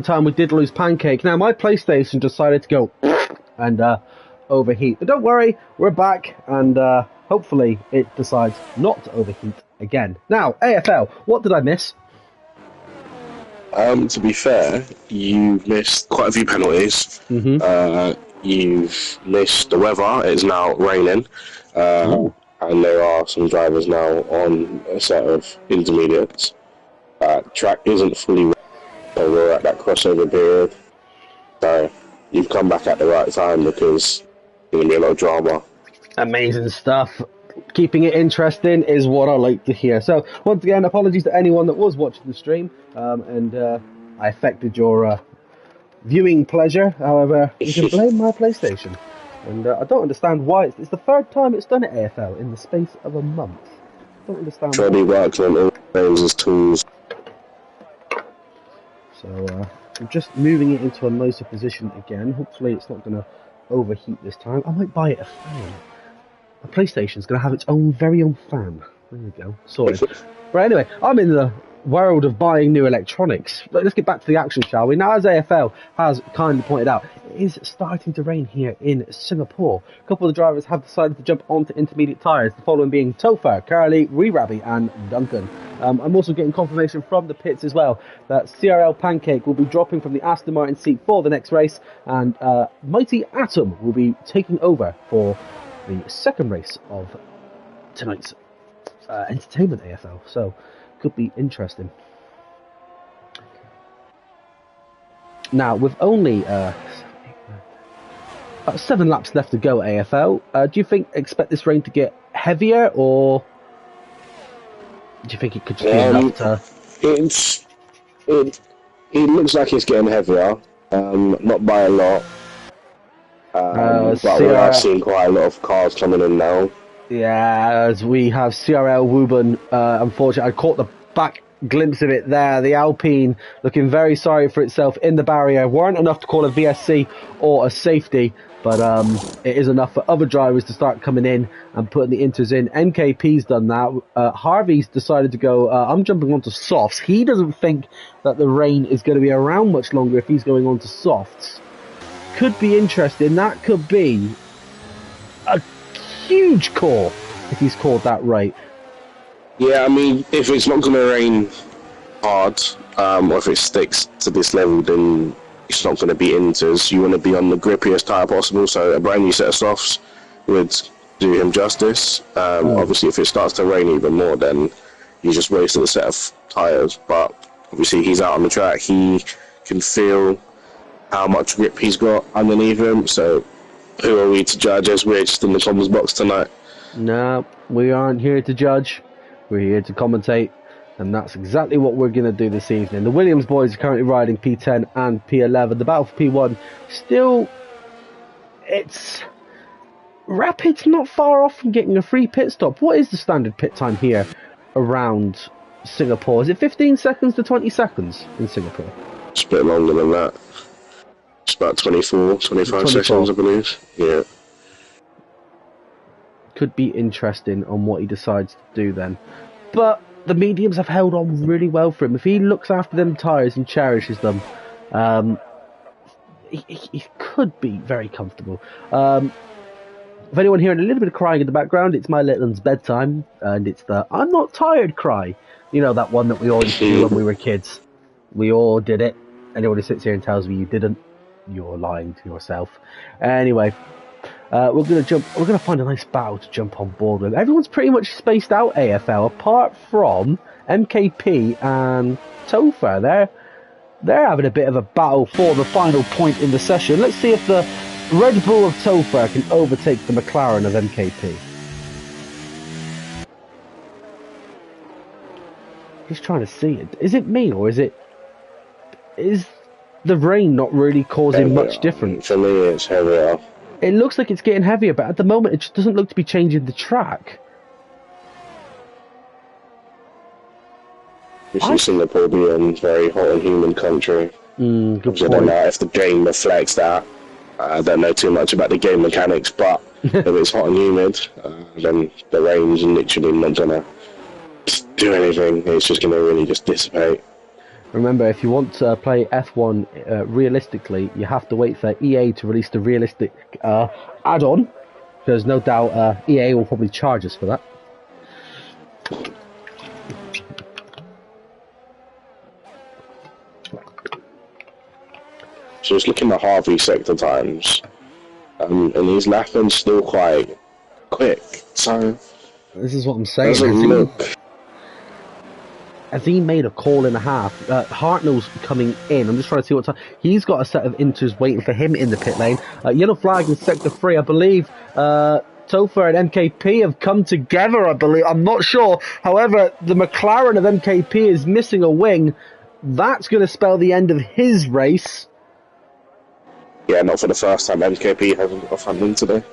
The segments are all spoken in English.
time we did lose Pancake. Now, my PlayStation decided to go and overheat. But don't worry, we're back, and hopefully it decides not to overheat again. Now, AFL, what did I miss? To be fair, you missed quite a few penalties. You've missed the weather. It's now raining. And there are some drivers now on a set of intermediates. Track isn't fully ready, so we're at that crossover period. So you've come back at the right time because there's going to be a lot of drama. Amazing stuff. Keeping it interesting is what I like to hear. So, once again, apologies to anyone that was watching the stream, and I affected your viewing pleasure. However, you can blame my PlayStation. And I don't understand why. It's the third time it's done at AFL in the space of a month. I don't understand why. Freddie works on all those tools. So, I'm just moving it into a nicer position again. Hopefully it's not going to overheat this time. I might buy it a fan. The PlayStation's going to have its very own fan. There we go. Sorted. But anyway, I'm in the world of buying new electronics. Let's get back to the action, shall we? Now, as AFL has kindly pointed out, it is starting to rain here in Singapore. A couple of the drivers have decided to jump onto intermediate tyres, the following being Topher, Carly, Rerabi and Duncan. I'm also getting confirmation from the pits as well that CRL Pancake will be dropping from the Aston Martin seat for the next race, and Mighty Atom will be taking over for the second race of tonight's entertainment AFL. So, could be interesting. Now, with only about 7 laps left to go, AFL, do you expect this rain to get heavier, or do you think it could just be enough to... It looks like it's getting heavier, not by a lot, but we are seeing quite a lot of cars coming in now. Yeah, as we have CRL Wuben, unfortunately, I caught the back glimpse of it there. The Alpine looking very sorry for itself in the barrier. Weren't enough to call a VSC or a safety, but it is enough for other drivers to start coming in and putting the inters in. NKP's done that. Harvey's decided to go, I'm jumping onto softs. He doesn't think that the rain is going to be around much longer if he's going onto softs. Could be interesting. That could be a huge call if he's called that right. Yeah, I mean, if it's not going to rain hard, or if it sticks to this level, then it's not going to be inters. You want to be on the grippiest tyre possible, so a brand new set of softs would do him justice. Obviously, if it starts to rain even more, then you just wasted a set of tyres. But obviously, he's out on the track. He can feel how much grip he's got underneath him, so who are we to judge as we're just in the comments box tonight? No, we aren't here to judge. We're here to commentate, and that's exactly what we're going to do this evening. The Williams boys are currently riding P10 and P11. The battle for P1 still... It's... Rapid's not far off from getting a free pit stop. What is the standard pit time here around Singapore? Is it 15 seconds to 20 seconds in Singapore? It's a bit longer than that. It's about 25 seconds, I believe. Yeah. Could be interesting on what he decides to do then. But the mediums have held on really well for him. If he looks after them tyres and cherishes them, he could be very comfortable. If anyone hearing a little bit of crying in the background, it's my little one's bedtime, and it's the I'm not tired cry. You know, that one that we all used to do when we were kids. We all did it. Anyone who sits here and tells me you didn't, you're lying to yourself. Anyway, we're gonna find a nice battle to jump on board with. Everyone's pretty much spaced out AFL, apart from MKP and Topher. They're having a bit of a battle for the final point in the session. Let's see if the Red Bull of Topher can overtake the McLaren of MKP. Just trying to see it. Is it me, or is the rain not really causing much difference? For me, it's heavier. It looks like it's getting heavier, but at the moment it just doesn't look to be changing the track. We see Singapore being very hot and humid country. Good point. I don't know if the game reflects that. I don't know too much about the game mechanics, but if it's hot and humid, then the rain's literally not gonna do anything. It's just gonna really just dissipate. Remember, if you want to play F1 realistically, you have to wait for EA to release the realistic add-on, because no doubt EA will probably charge us for that. So it's looking at Harvey sector times, and he's lapping still quite quick. So this is what I'm saying. Doesn't look. Has he made a call and a half? Hartnell's coming in. I'm just trying to see what time. He's got a set of inters waiting for him in the pit lane. Yellow flag in sector 3, I believe. Topher and MKP have come together, I believe. I'm not sure. However, the McLaren of MKP is missing a wing. That's going to spell the end of his race. Yeah, not for the first time. MKP hasn't got a front wing today.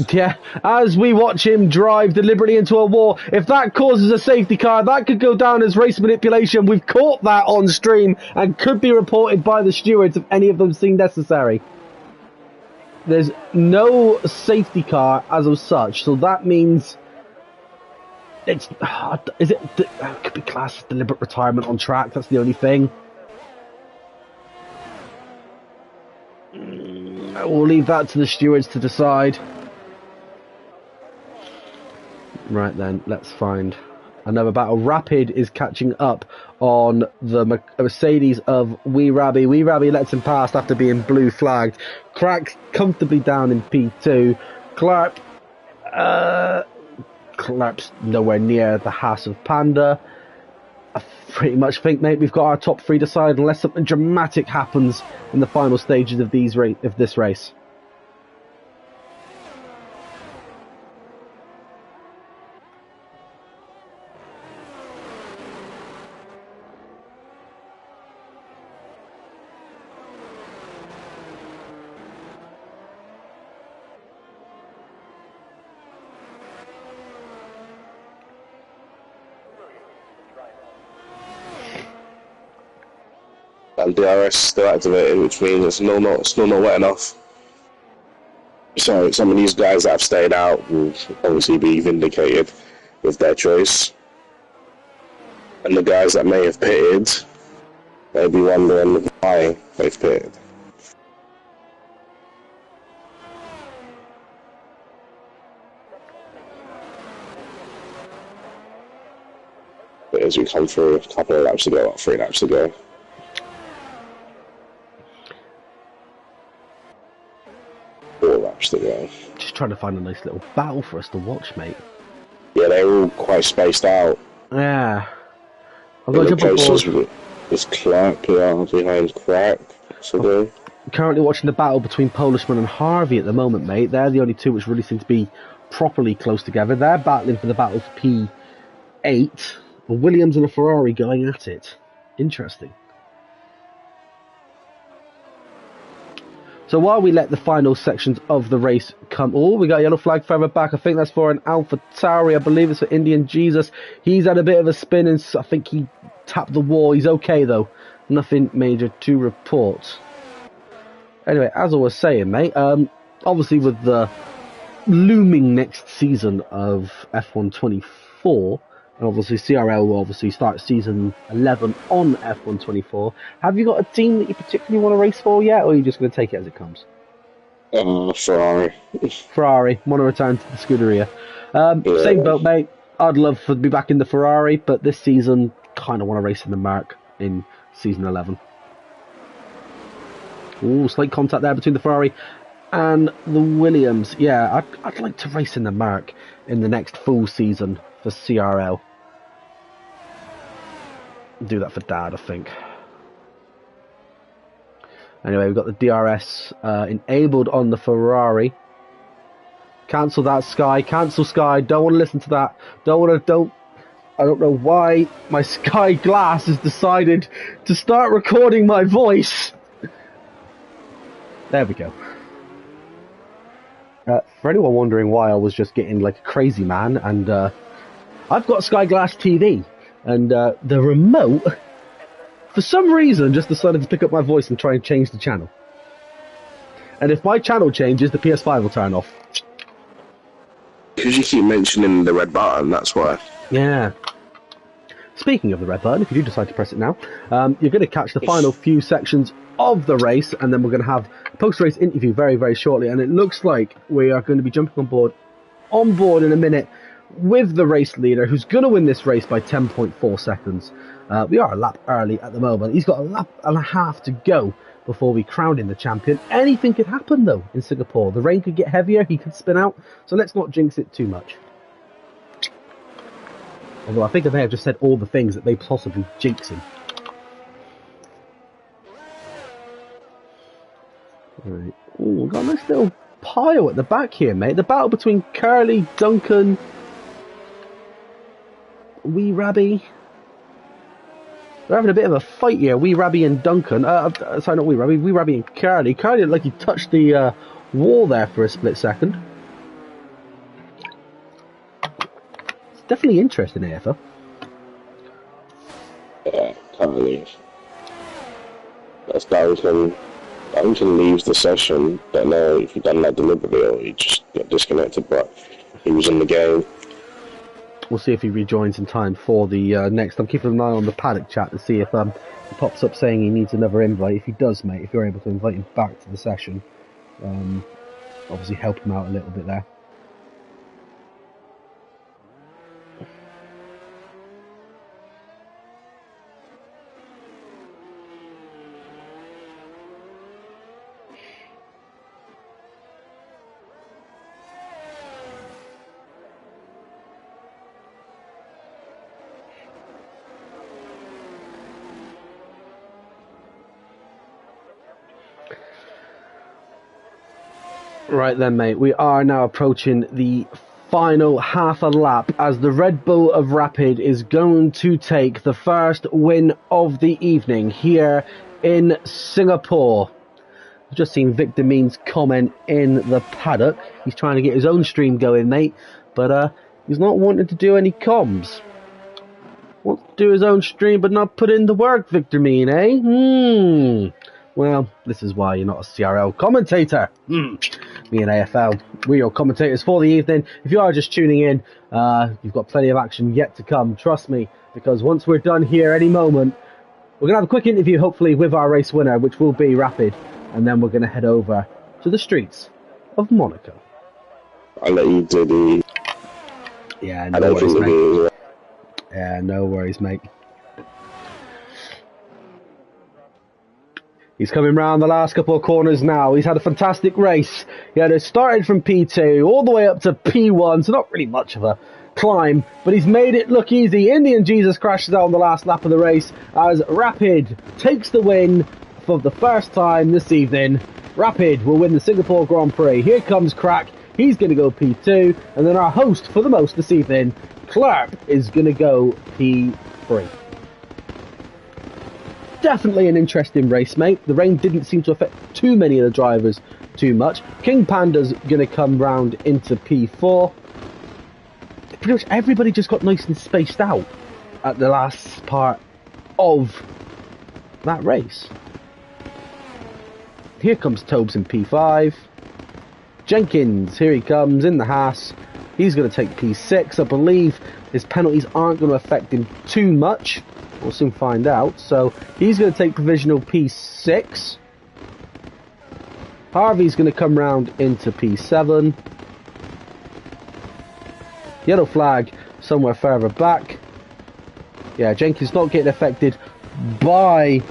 Yeah, as we watch him drive deliberately into a wall, if that causes a safety car, that could go down as race manipulation. We've caught that on stream and could be reported by the stewards if any of them seem necessary. There's no safety car as of such, so that means it could be classed as deliberate retirement on track. That's the only thing. We'll leave that to the stewards to decide. Right then, let's find another battle. Rapid is catching up on the Mercedes of Wee Rabby. Wee Rabby lets him past after being blue flagged. Crack's comfortably down in P2. Clarp's nowhere near the Haas of Panda. I pretty much think, mate, we've got our top 3 decided unless something dramatic happens in the final stages of this race. And DRS still activated, which means it's still not wet enough. So some of these guys that have stayed out will obviously be vindicated with their choice. And the guys that may have pitted, they'll be wondering why they've pitted. But as we come through a couple of laps ago, about 3 laps ago, to go. Just trying to find a nice little battle for us to watch, mate. Yeah, they were all quite spaced out. Yeah. The closest was Clark behind Crack. So currently watching the battle between Polishman and Harvey at the moment, mate. They're the only two which really seem to be properly close together. They're battling for the battle for P8. A Williams and a Ferrari going at it. Interesting. So while we let the final sections of the race come... Oh, we got a yellow flag further back. I think that's for an Alpha Tauri. I believe it's for Indian Jesus. He's had a bit of a spin and I think he tapped the wall. He's okay, though. Nothing major to report. Anyway, as I was saying, mate, obviously with the looming next season of F1 24... and obviously CRL will obviously start season 11 on F1 24. Have you got a team that you particularly want to race for yet, or are you just going to take it as it comes? Ferrari. Ferrari. Want to return to the Scuderia. Yeah. Same boat, mate. I'd love to be back in the Ferrari, but this season, kind of want to race in the Merc in season 11. Ooh, slight contact there between the Ferrari and the Williams. Yeah, I'd like to race in the Merc in the next full season for CRL. Do that for Dad, I think. Anyway, we've got the DRS enabled on the Ferrari. Cancel that, Sky. Cancel, Sky. Don't want to listen to that. I don't know why my Sky Glass has decided to start recording my voice. There we go. For anyone wondering why I was just getting like a crazy man, and I've got Sky Glass TV, and the remote, for some reason, just decided to pick up my voice and try and change the channel. And if my channel changes, the PS5 will turn off. Because you keep mentioning the red button, that's why. Yeah. Speaking of the red button, if you do decide to press it now, you're going to catch the final few sections of the race, and then we're going to have a post-race interview very, very shortly. And it looks like we are going to be jumping on board in a minute with the race leader, who's going to win this race by 10.4 seconds. We are a lap early at the moment. He's got a lap and a half to go before we crown him the champion. Anything could happen, though, in Singapore. The rain could get heavier, he could spin out, so let's not jinx it too much. Although I think I may have just said all the things that they possibly jinx him. Right. Oh, we've got a nice little pile at the back here, mate. The battle between Curly, Duncan, Wee Rabby. They're having a bit of a fight here, Wee Rabby and Duncan. Sorry, not Wee Rabby. Wee Rabby and Curly. Curly looked like he touched the wall there for a split second. It's definitely interesting here, though. Yeah, can't leave. That's Duncan. Duncan leaves the session. Don't know if he done that deliberately or he just got disconnected, but he was in the game. We'll see if he rejoins in time for the next. I'm keeping an eye on the paddock chat to see if he pops up saying he needs another invite. If he does, mate, if you're able to invite him back to the session, obviously help him out a little bit there. Right then, mate, we are now approaching the final half a lap as the Red Bull of Rapid is going to take the first win of the evening here in Singapore. I've just seen Victor Mean's comment in the paddock. He's trying to get his own stream going, mate, but he's not wanting to do any comms. Wants to do his own stream but not put in the work, Victor Mean, eh? Well, this is why you're not a CRL commentator. Me and AFL, we're your commentators for the evening. If you are just tuning in, you've got plenty of action yet to come. Trust me, because once we're done here any moment, we're going to have a quick interview, hopefully, with our race winner, which will be Rapid. And then we're going to head over to the streets of Monaco. I'll let you do the... Yeah, no worries, mate. Yeah, no worries, mate. He's coming round the last couple of corners now. He's had a fantastic race. He had it started from P2 all the way up to P1, so not really much of a climb, but he's made it look easy. Indian Jesus crashes out on the last lap of the race as Rapid takes the win for the first time this evening. Rapid will win the Singapore Grand Prix. Here comes Crack. He's going to go P2, and then our host for the most this evening, Clark, is going to go P3. Definitely an interesting race, mate. The rain didn't seem to affect too many of the drivers too much. King Panda's going to come round into P4. Pretty much everybody just got nice and spaced out at the last part of that race. Here comes Tobes in P5. Jenkins, here he comes in the Haas. He's going to take P6. I believe his penalties aren't going to affect him too much. We'll soon find out. So he's going to take provisional P6. Harvey's going to come round into P7. Yellow flag somewhere further back. Yeah, Jenkins not getting affected by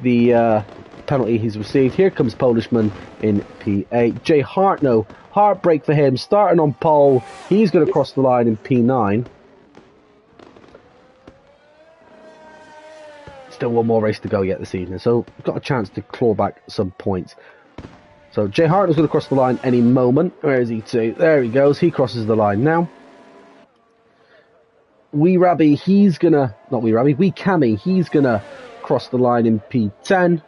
the penalty he's received. Here comes Polishman in P8. Jay Hartnell, heartbreak for him, starting on pole. He's going to cross the line in P9. Still one more race to go yet this evening, so we've got a chance to claw back some points. So Jay Hartnell's going to cross the line any moment. Where is he to? There he goes. He crosses the line now. Wee Cammy, he's going to cross the line in P10.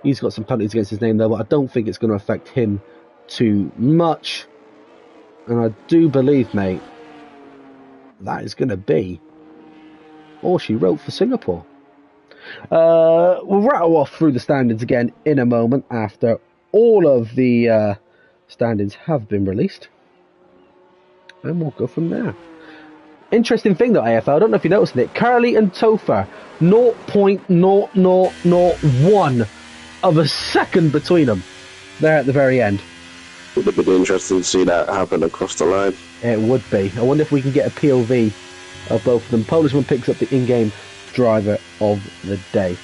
He's got some penalties against his name though, but I don't think it's going to affect him too much. And I do believe, mate, that is going to be all she wrote for Singapore. We'll rattle off through the standings again in a moment after all of the standings have been released. And we'll go from there. Interesting thing though, AFL, I don't know if you noticed it, Curly and Topher, 0.0001 of a second between them. There at the very end. Would have been interesting to see that happen across the line. It would be. I wonder if we can get a POV of both of them. Polishman picks up the in-game driver of the day.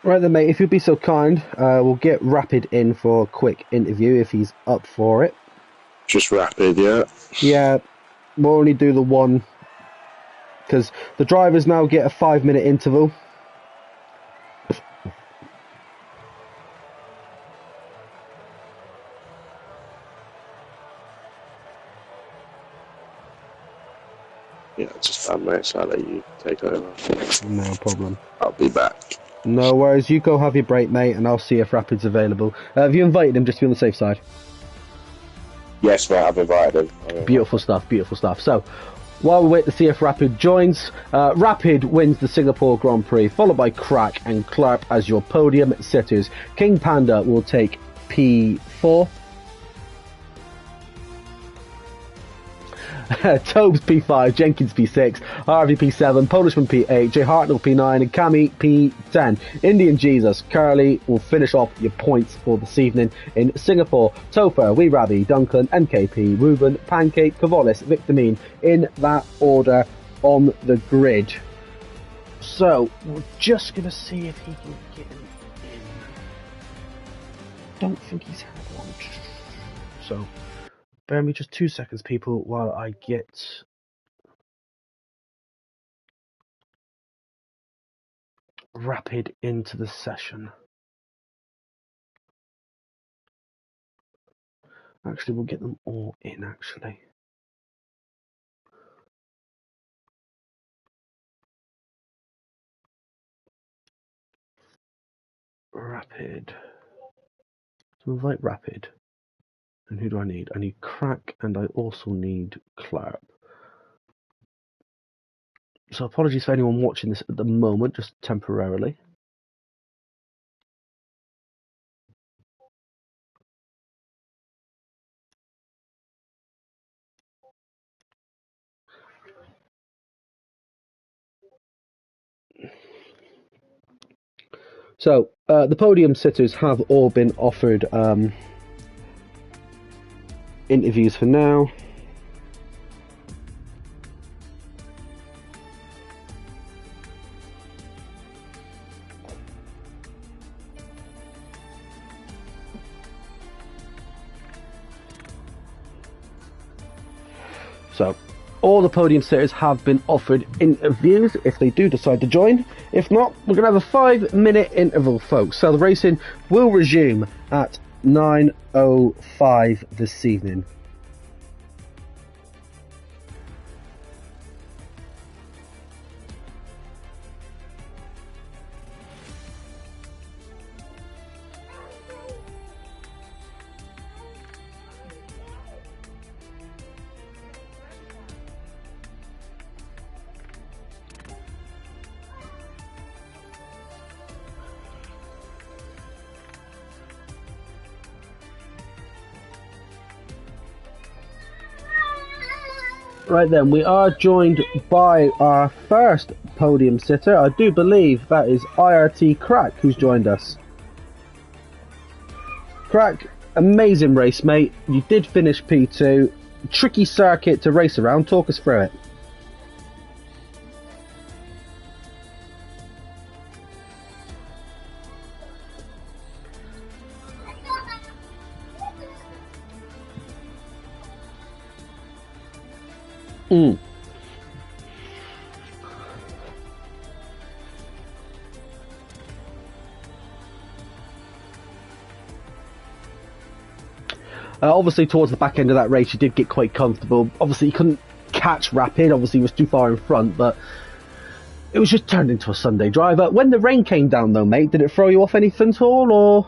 Right then, mate, if you'd be so kind, we'll get Rapid in for a quick interview if he's up for it. Just Rapid, yeah? Yeah, we'll only do the one, because the drivers now get a 5-minute interval. Yeah, just done, mate, so I'll let you take over. No problem. I'll be back. No worries, you go have your break, mate, and I'll see if Rapid's available. Have you invited him just to be on the safe side? Yes, mate, I've invited him. Beautiful stuff, beautiful stuff. So, while we wait to see if Rapid joins, Rapid wins the Singapore Grand Prix, followed by Crack and Clarp as your podium sitters. King Panda will take P4. Tobes P5, Jenkins P6, Harvey P7, Polishman P8, Jay Hartnell P9, and Cammy P10. Indian Jesus, Curly will finish off your points for this evening in Singapore. Topher, Wee Rabbi, Duncan, MKP, Ruben, Pancake, Kavolis, Victamine, in that order on the grid. So, we're just going to see if he can get in. Don't think he's had one. So, bear me just 2 seconds, people, while I get Rapid into the session. Actually, we'll get them all in, actually. Rapid. So invite Rapid. And who do I need? I need Crack, and I also need Clarp. So apologies for anyone watching this at the moment, just temporarily. So, the podium sitters have all been offered interviews for now. So, all the podium sitters have been offered interviews if they do decide to join. If not, we're going to have a 5-minute interval, folks. So the racing will resume at 9:05 this evening. Right then, we are joined by our first podium sitter. I do believe that is IRT Crack who's joined us. Crack, amazing race, mate. You did finish P2. Tricky circuit to race around. Talk us through it. Obviously, towards the back end of that race, you did get quite comfortable. Obviously, you couldn't catch Rapid. Obviously, he was too far in front, but it was just turned into a Sunday driver. When the rain came down, though, mate, did it throw you off anything at all, or...?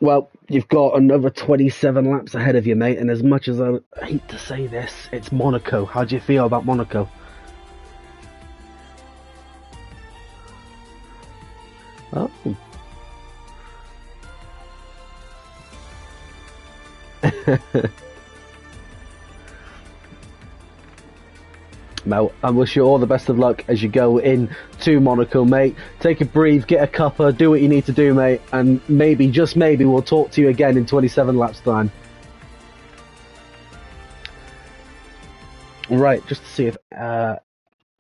Well, you've got another 27 laps ahead of you, mate, and as much as I hate to say this, it's Monaco. How do you feel about Monaco? Oh. Mel, I wish you all the best of luck as you go in to Monaco, mate. Take a breathe, get a cuppa, do what you need to do, mate, and maybe, just maybe, we'll talk to you again in 27 laps time. Right, just to see if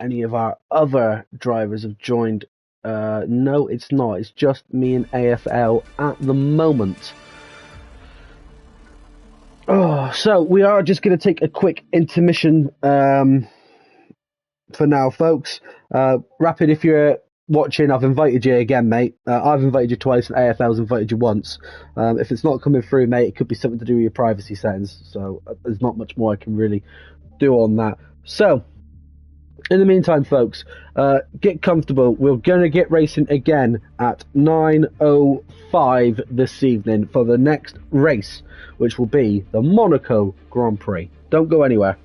any of our other drivers have joined. No, it's not. It's just me and AFL at the moment. Oh, so we are just going to take a quick intermission for now, folks. Rapid, if you're watching, I've invited you again, mate. I've invited you twice, and AFL's invited you once. If it's not coming through, mate, it could be something to do with your privacy settings. So there's not much more I can really do on that. So, in the meantime, folks, get comfortable. We're going to get racing again at 9:05 this evening for the next race, which will be the Monaco Grand Prix. Don't go anywhere.